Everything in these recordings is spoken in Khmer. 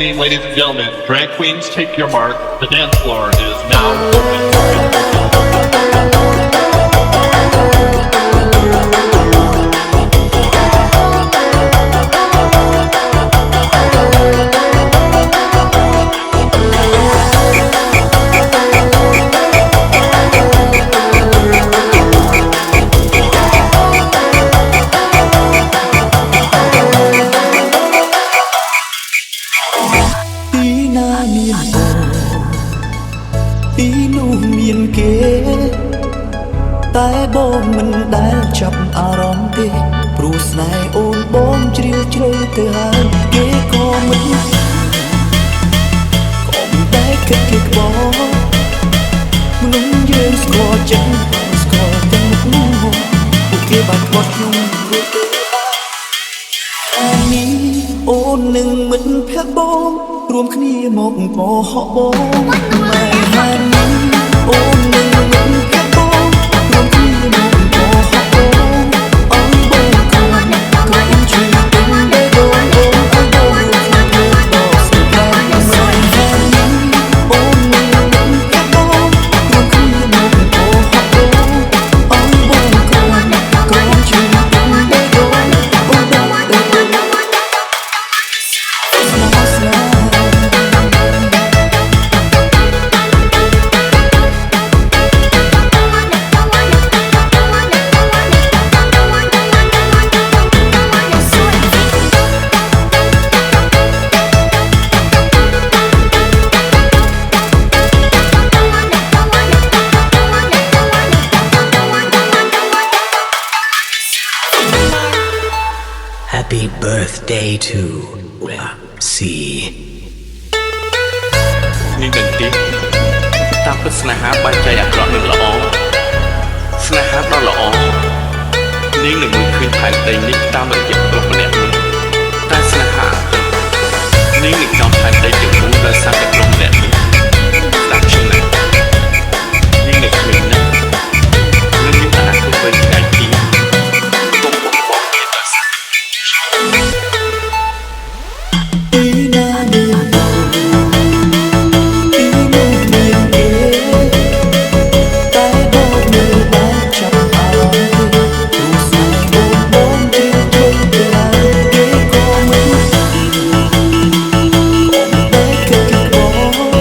evening, ladies and gentlemen. Drag queens, take your mark. The dance floor is now open. ពីនោះមានគេតែបងមិនដែលចាប់អារម្មណ៍ទេព្រោះស្នេហ៍អូនបងជ្រាលជ្រៅទៅហើយគេក៏មិនដែលគិតគេក្បត់មនុស្សយើងស្គាល់ចិត្តស្គាល់ទាំងមុខនោះពួកគេបានក្បត់ខ្ញុំព្រោះគេអានេះអូននឹងមិនភ័ក្របងរួមគ្នាមកកុហកបងតែហើយអូននឹងមិនភ័ក្របងរួមគ្នាមកកុហកបងអើបងក៏ជួយទៅដល់បងអូនអើបងដល់ស្គាល់មិនហើយអូននឹងមិនភ័ក្របងរួមគ្នាមកកុហកបងអើបងក៏ជួយទៅដល់បងអូនដល់Happy birthday to C នាងទាំងទីតាមពិតស្នេហាបែកចែកអាក្រក់និងល្អស្នេហាដ៏ល្អនាងនឹងមើលឃើញផែនដីនេះតាមរយៈប្រុសម្នាក់នេះតែស្នេហានាងនឹងចង់ផែនដីទាំងមូលដោយសារតែប្រុសម្នាក់នេះស្ដាប់ខ្ញុំណានាងនឹងឃើញណាស់នឹងមានអនាគតវែងឆ្ងាយពីកុំបំបងគ្នាដោយសារពីណាមានពីនោះមានគេតែបងមិនបានចាប់អារម្មណ៍ទេព្រោះស្នេហ៍បងជ្រាលជ្រៅទៅហើយគេក៏មិនដែលគិតគេក្បត់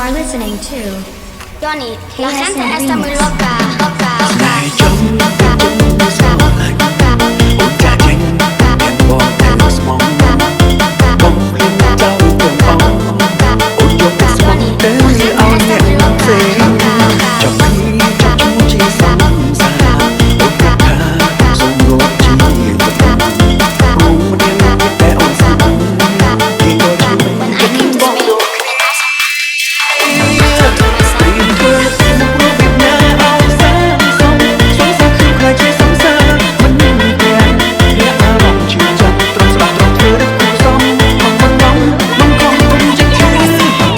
are listening to Johnny. La gente está muy loca, loca, loca, Này trong loca, loca, loca, ôi cha nhanh đèn bò theo mong bóng lên trao đường bóng ôi cho cái sóng tế ao nhẹ phê trong khi cho chú chỉ sống xa ôi cả tha rồi ngồi chỉ vật ôi đêm bé ôi sáng thì đôi chú vẫn bóng đôi tìm quê một lúc việc nhà ao sáng sông xuống xa khi khai chơi sống xa vẫn đèn lẽ bóng chiều trăng trong thơ đất cuộc sống bóng không không chắc chắn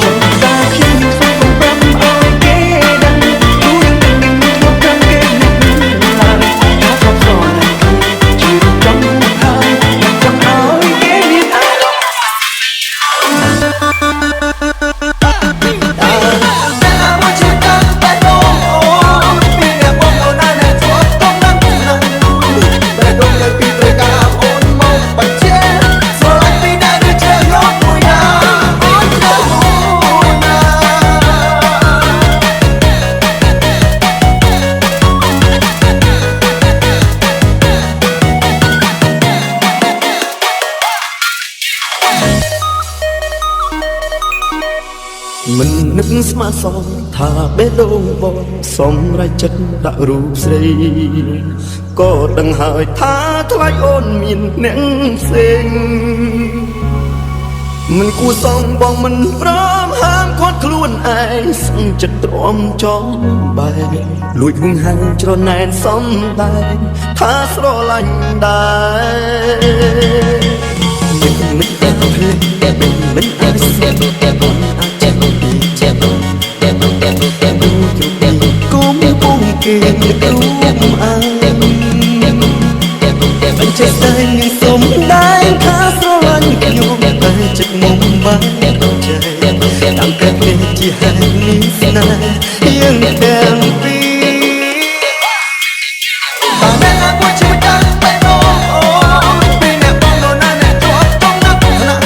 chẳng xa khi nhìn xuống phòng bấm ôi kế đăng chú đừng đừng thuộc cơn kế nặng lại hát khóc gió này chỉ trong hai quần áo kế biết ai mìnhนึกស្មានសងថាបេះដូងបងសម្រេចចិត្តដាក់រូបស្រីក៏ដឹងហើយថាថ្លៃអូនមានអ្នកផ្សេងមិនគួរសងបងមិនព្រមហាមគាត់ខ្លួនឯងសឹងចិត្តទ្រាំចំបែកលួចហួងហាំងច្រណែនសំដែងថាស្រឡាញ់ដែរមិនតែភ្លេចមិនអាចស្គាល់គុំពុំគេរូបអើមិនចេះតែនឹងសុំដែរថាស្រឡាញ់ខ្ញុំតែចិត្តមុំបានចេះតាំងតែពេលជាហើយនេះស្នេហ៍យើងទាំងពីរបានតែគាត់ជួយកាន់តែអូពីអ្នកបងនោះណាអ្នកជាប់ក្នុងណាស់ណាស់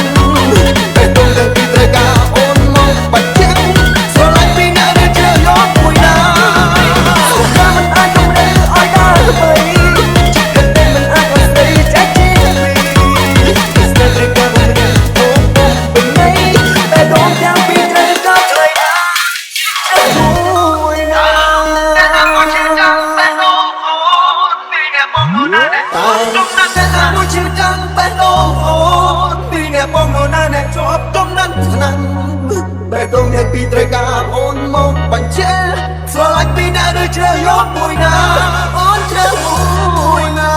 តែទុំតែពីត្រូវការអូនមកបាច់ចាំស្រឡាញ់ពីអ្នកដែលជឿយកមួយណាថាមិនអាចទៅរើឲ្យដល់ទៅចិត្តតែមិនអាចឲ្យស្ដីចាច់ជាពីស្នេហ៍ត្រូវការបងអូពីនេះតែដងទាំងពីរត្រូវការឆ្លៃណាមួយណាតែគាត់ជឿចាំតែអូនពីអ្នកបងនោះណាតែមួយជឿចាំតែអូនពីអ្នកបងនោះណាអ្នកជាប់ទំនឹងថ្នាំបែបតអ្នកពីរត្រូវការអូនមកបញ្ជាស្រឡាញ់ពីអ្នកដូចជ្រើយកមួយណាអូនជ្រើមួយណា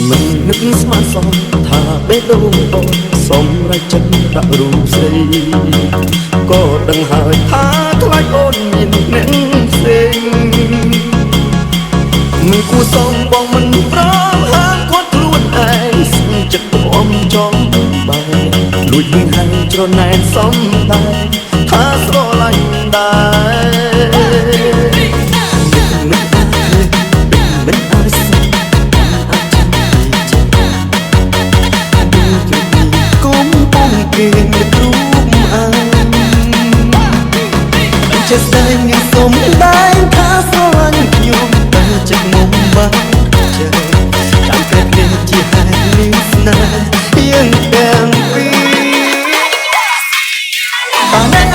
មិននឹកស្មានសងថាបេះដូងបងសម្រេចចិត្តដាក់រូបស្រីក៏ដឹងហើយថាថ្លៃអូនមានអ្នកផ្សេងមិនគួរសងបងមិនព្រមហាមគាត់ខ្លួនឯងសឹងចិត្តទ្រាំចំបែកលួចហួងហាំងច្រណែនសំដែងថាស្រឡាញ់ដែរមិនអាចស្គាល់គុំពុំគេរូបអើចេះតែនឹងសុំដែរថាស្រឡាញ់ខ្ញុំតែចិត្តមុំបានចេះតាមតែពេលជាហើយនេះស្នេហ៍យើងទាំងពីរបាន